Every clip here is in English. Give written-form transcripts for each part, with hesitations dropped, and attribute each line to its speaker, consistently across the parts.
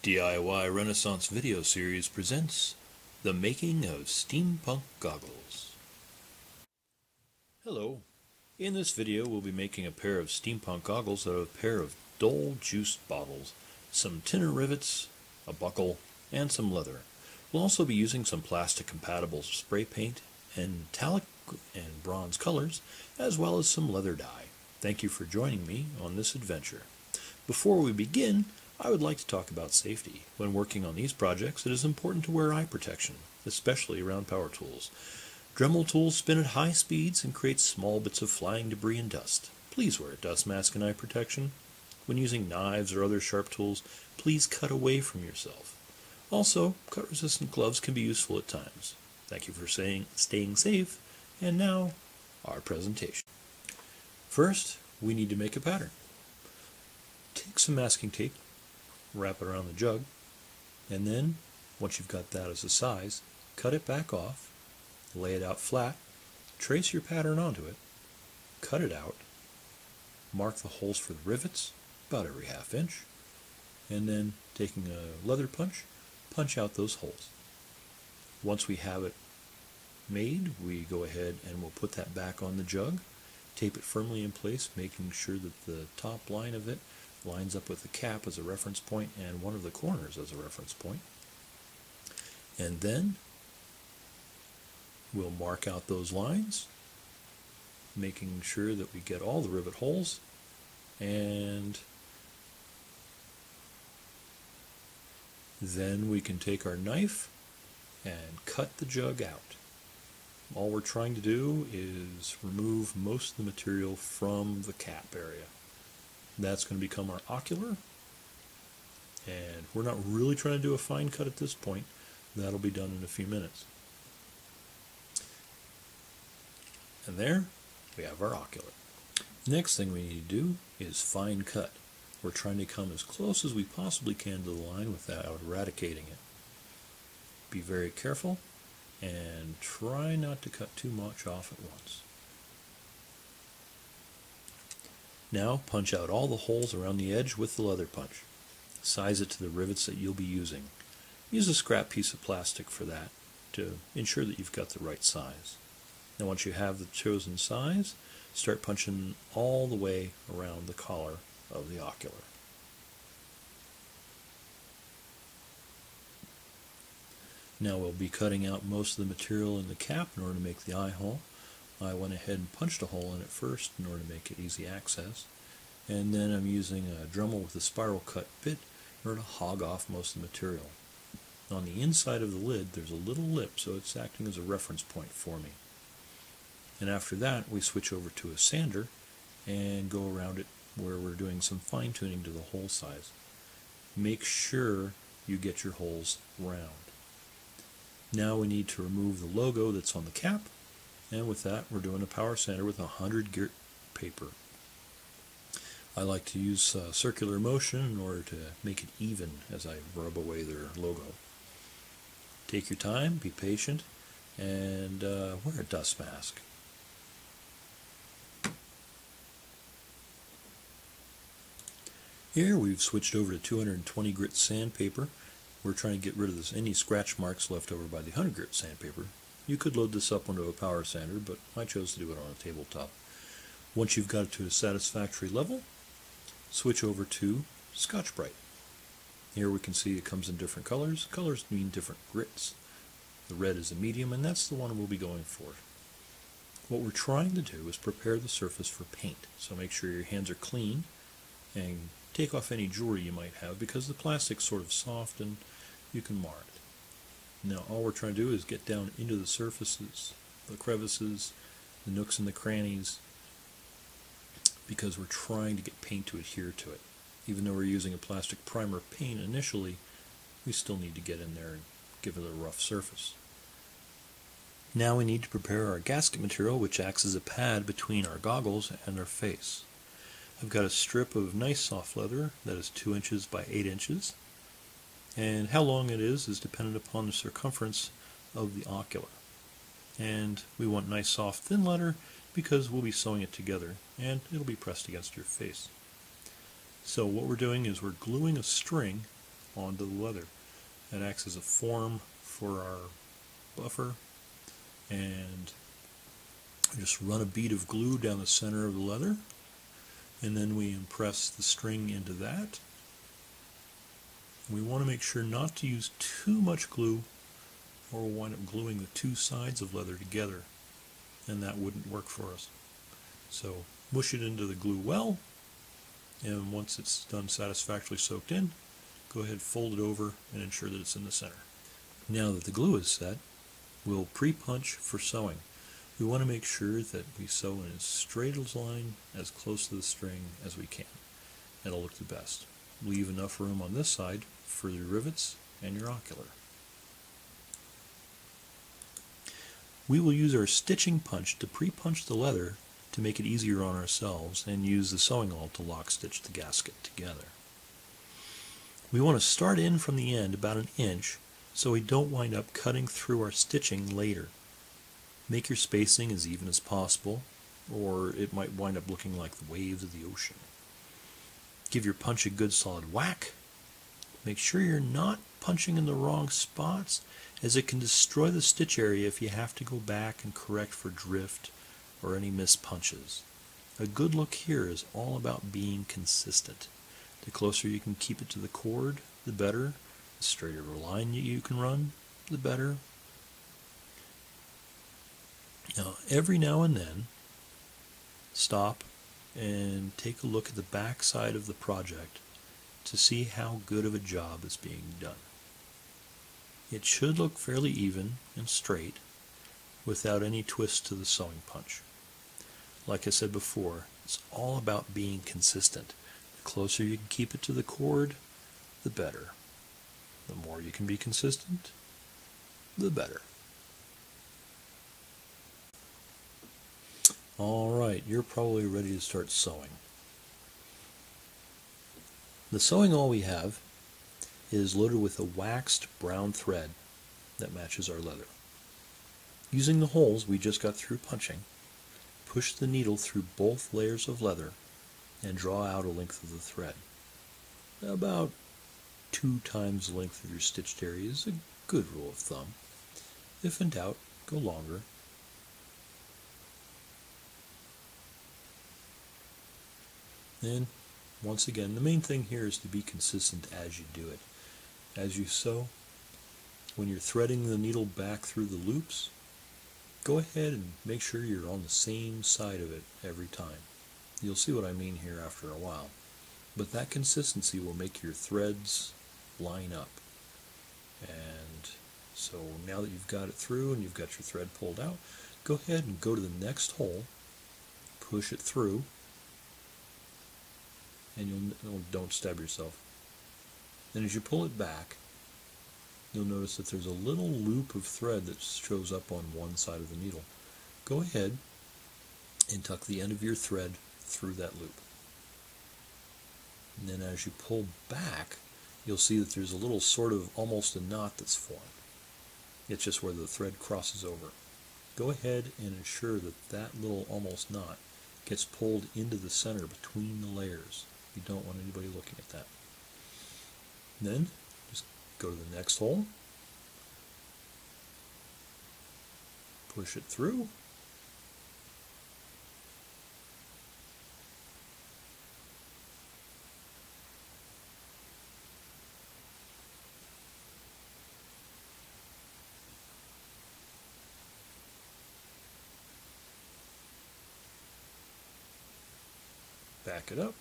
Speaker 1: D.I.Y. Renaissance video series presents the making of steampunk goggles. Hello. In this video we'll be making a pair of steampunk goggles out of a pair of dull juice bottles, some tinner rivets, a buckle, and some leather. We'll also be using some plastic compatible spray paint and metallic and bronze colors, as well as some leather dye. Thank you for joining me on this adventure. Before we begin, I would like to talk about safety. When working on these projects, it is important to wear eye protection, especially around power tools. Dremel tools spin at high speeds and create small bits of flying debris and dust. Please wear a dust mask and eye protection. When using knives or other sharp tools, please cut away from yourself. Also, cut-resistant gloves can be useful at times. Thank you for staying safe, and now, our presentation. First, we need to make a pattern. Take some masking tape, wrap it around the jug, and then, once you've got that as a size, cut it back off, lay it out flat, trace your pattern onto it, cut it out, mark the holes for the rivets, about every ½ inch, and then, taking a leather punch, punch out those holes. Once we have it made, we go ahead and we'll put that back on the jug, tape it firmly in place, making sure that the top line of it lines up with the cap as a reference point and one of the corners as a reference point. And then we'll mark out those lines, making sure that we get all the rivet holes, and then we can take our knife and cut the jug out. All we're trying to do is remove most of the material from the cap area. That's going to become our ocular, and we're not really trying to do a fine cut at this point. That'll be done in a few minutes. And there we have our ocular. Next thing we need to do is fine cut. We're trying to come as close as we possibly can to the line without eradicating it. Be very careful and try not to cut too much off at once. Now punch out all the holes around the edge with the leather punch. Size it to the rivets that you'll be using. Use a scrap piece of plastic for that to ensure that you've got the right size. Now once you have the chosen size, start punching all the way around the collar of the ocular. Now we'll be cutting out most of the material in the cap in order to make the eye hole. I went ahead and punched a hole in it first in order to make it easy access, and then I'm using a Dremel with a spiral cut bit in order to hog off most of the material. On the inside of the lid there's a little lip, so it's acting as a reference point for me. And after that we switch over to a sander and go around it where we're doing some fine tuning to the hole size. Make sure you get your holes round. Now we need to remove the logo that's on the cap, and with that we're doing a power sander with 100 grit paper. I like to use circular motion in order to make it even as I rub away their logo. Take your time, be patient, and wear a dust mask. Here we've switched over to 220 grit sandpaper. We're trying to get rid of any scratch marks left over by the 100 grit sandpaper. You could load this up onto a power sander, but I chose to do it on a tabletop. Once you've got it to a satisfactory level, switch over to Scotch-Brite. Here we can see it comes in different colors. Colors mean different grits. The red is a medium, and that's the one we'll be going for. What we're trying to do is prepare the surface for paint, so make sure your hands are clean and take off any jewelry you might have, because the plastic's sort of soft and you can mar it. Now all we're trying to do is get down into the surfaces, the crevices, the nooks and the crannies, because we're trying to get paint to adhere to it. Even though we're using a plastic primer paint initially, we still need to get in there and give it a rough surface. Now we need to prepare our gasket material, which acts as a pad between our goggles and our face. I've got a strip of nice soft leather that is 2 inches by 8 inches, and how long it is dependent upon the circumference of the ocular. And we want nice soft thin leather because we'll be sewing it together and it'll be pressed against your face. So what we're doing is we're gluing a string onto the leather. That acts as a form for our buffer, and just run a bead of glue down the center of the leather, and then we impress the string into that. We want to make sure not to use too much glue, or we'll wind up gluing the two sides of leather together, and that wouldn't work for us. So mush it into the glue well, and once it's done satisfactorily soaked in, go ahead, fold it over, and ensure that it's in the center. Now that the glue is set, we'll pre-punch for sewing. We want to make sure that we sew in as straight a line, as close to the string as we can. That'll look the best. Leave enough room on this side for your rivets and your ocular. We will use our stitching punch to pre-punch the leather to make it easier on ourselves, and use the sewing awl to lock stitch the gasket together. We want to start in from the end about an inch so we don't wind up cutting through our stitching later. Make your spacing as even as possible, or it might wind up looking like the waves of the ocean. Give your punch a good solid whack. Make sure you're not punching in the wrong spots, as it can destroy the stitch area if you have to go back and correct for drift or any missed punches. A good look here is all about being consistent. The closer you can keep it to the cord, the better. The straighter a line you can run, the better. Now, every now and then, stop and take a look at the back side of the project to see how good of a job is being done. It should look fairly even and straight without any twist to the sewing punch. Like I said before, it's all about being consistent. The closer you can keep it to the cord, the better. The more you can be consistent, the better. Alright, you're probably ready to start sewing. The sewing awl we have is loaded with a waxed brown thread that matches our leather. Using the holes we just got through punching, push the needle through both layers of leather and draw out a length of the thread. About 2 times the length of your stitched area is a good rule of thumb. If in doubt, go longer. And once again, the main thing here is to be consistent as you do it. As you sew, when you're threading the needle back through the loops, go ahead and make sure you're on the same side of it every time. You'll see what I mean here after a while. But that consistency will make your threads line up. And so now that you've got it through and you've got your thread pulled out, go ahead and go to the next hole, push it through, and don't stab yourself. And as you pull it back, you'll notice that there's a little loop of thread that shows up on one side of the needle. Go ahead and tuck the end of your thread through that loop. And then as you pull back, you'll see that there's a little sort of almost a knot that's formed. It's just where the thread crosses over. Go ahead and ensure that that little almost knot gets pulled into the center between the layers. You don't want anybody looking at that. Then just go to the next hole, push it through, back it up,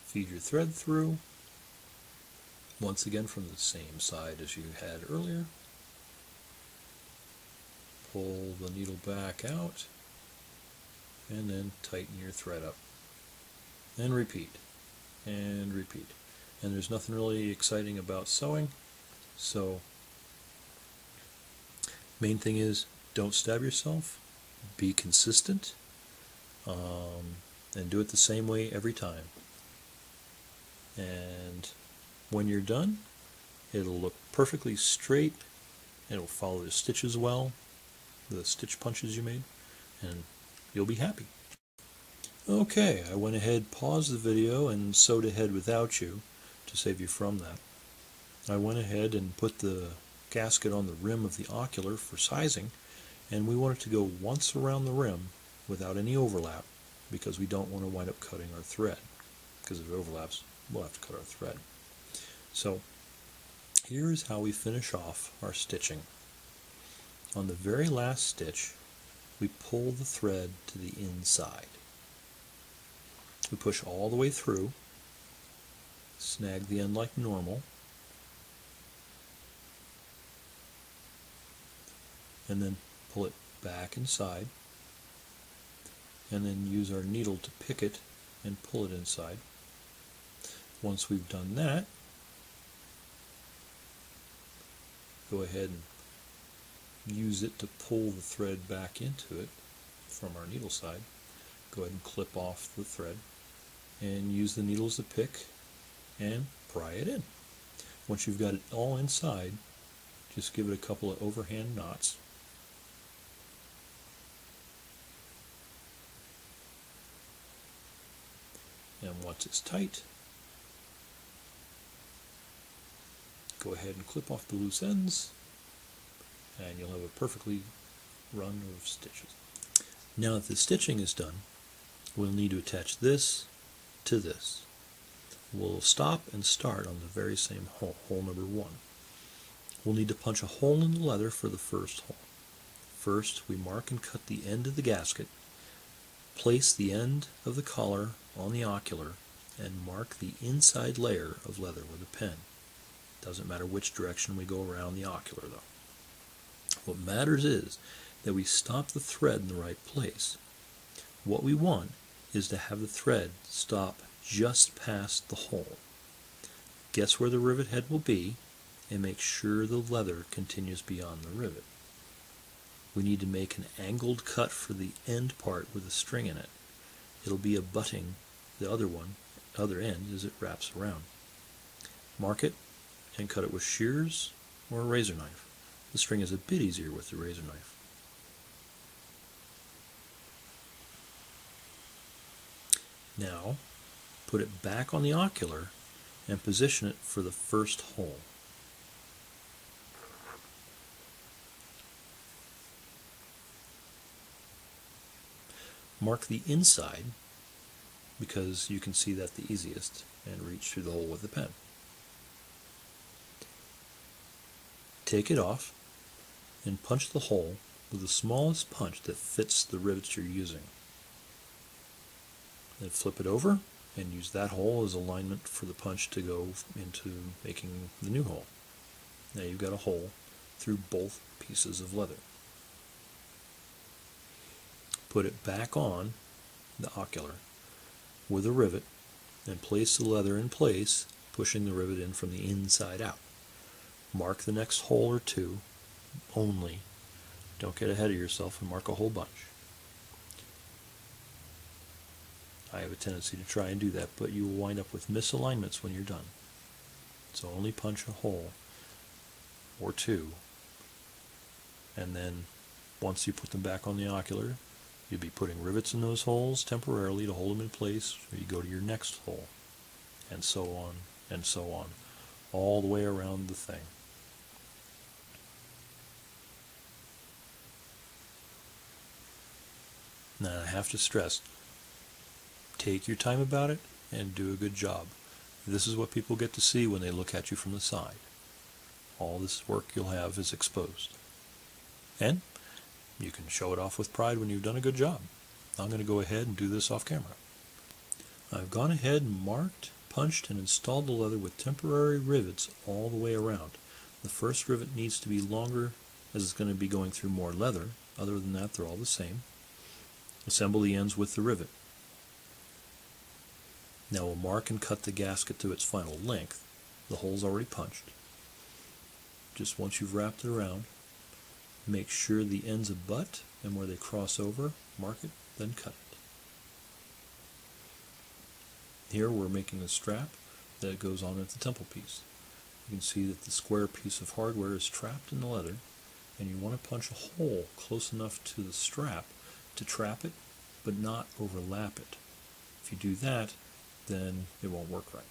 Speaker 1: feed your thread through, once again from the same side as you had earlier. Pull the needle back out, and then tighten your thread up. And repeat, and repeat. And there's nothing really exciting about sewing, so main thing is don't stab yourself, be consistent, and do it the same way every time. And when you're done, it'll look perfectly straight, it'll follow the stitches well, the stitch punches you made, and you'll be happy. Okay, I went ahead, paused the video, and sewed ahead without you to save you from that. I went ahead and put the gasket on the rim of the ocular for sizing, and we want it to go once around the rim without any overlap, because we don't want to wind up cutting our thread, because if it overlaps we'll have to cut our thread. So here is how we finish off our stitching. On the very last stitch we pull the thread to the inside. We push all the way through, snag the end like normal, and then pull it back inside, and then use our needle to pick it and pull it inside. Once we've done that, go ahead and use it to pull the thread back into it from our needle side. Go ahead and clip off the thread and use the needles to pick and pry it in. Once you've got it all inside, just give it a couple of overhand knots. And once it's tight, go ahead and clip off the loose ends, and you'll have a perfectly run of stitches. Now that the stitching is done, we'll need to attach this to this. We'll stop and start on the very same hole, hole number 1. We'll need to punch a hole in the leather for the first hole. First, we mark and cut the end of the gasket, place the end of the collar on the ocular, and mark the inside layer of leather with a pen. Doesn't matter which direction we go around the ocular though. What matters is that we stop the thread in the right place. What we want is to have the thread stop just past the hole. Guess where the rivet head will be, and make sure the leather continues beyond the rivet. We need to make an angled cut for the end part with a string in it. It'll be abutting the other end as it wraps around. Mark it and cut it with shears or a razor knife. The string is a bit easier with the razor knife. Now, put it back on the ocular and position it for the first hole. Mark the inside because you can see that the easiest, and reach through the hole with the pen. Take it off and punch the hole with the smallest punch that fits the rivets you're using. Then flip it over and use that hole as alignment for the punch to go into making the new hole. Now you've got a hole through both pieces of leather. Put it back on the ocular with a rivet and place the leather in place, pushing the rivet in from the inside out. Mark the next hole or two only. Don't get ahead of yourself and mark a whole bunch. I have a tendency to try and do that, but you will wind up with misalignments when you're done. So only punch a hole or two, and then once you put them back on the ocular, you'll be putting rivets in those holes temporarily to hold them in place, or you go to your next hole, and so on, all the way around the thing. Now I have to stress, take your time about it and do a good job. This is what people get to see when they look at you from the side. All this work you'll have is exposed. And you can show it off with pride when you've done a good job. I'm going to go ahead and do this off camera. I've gone ahead and marked, punched, and installed the leather with temporary rivets all the way around. The first rivet needs to be longer as it's going to be going through more leather. Other than that, they're all the same. Assemble the ends with the rivet. Now we'll mark and cut the gasket to its final length. The hole's already punched. Just once you've wrapped it around, make sure the ends abut, and where they cross over, mark it, then cut it. Here we're making a strap that goes on at the temple piece. You can see that the square piece of hardware is trapped in the leather, and you want to punch a hole close enough to the strap to trap it, but not overlap it. If you do that, then it won't work right.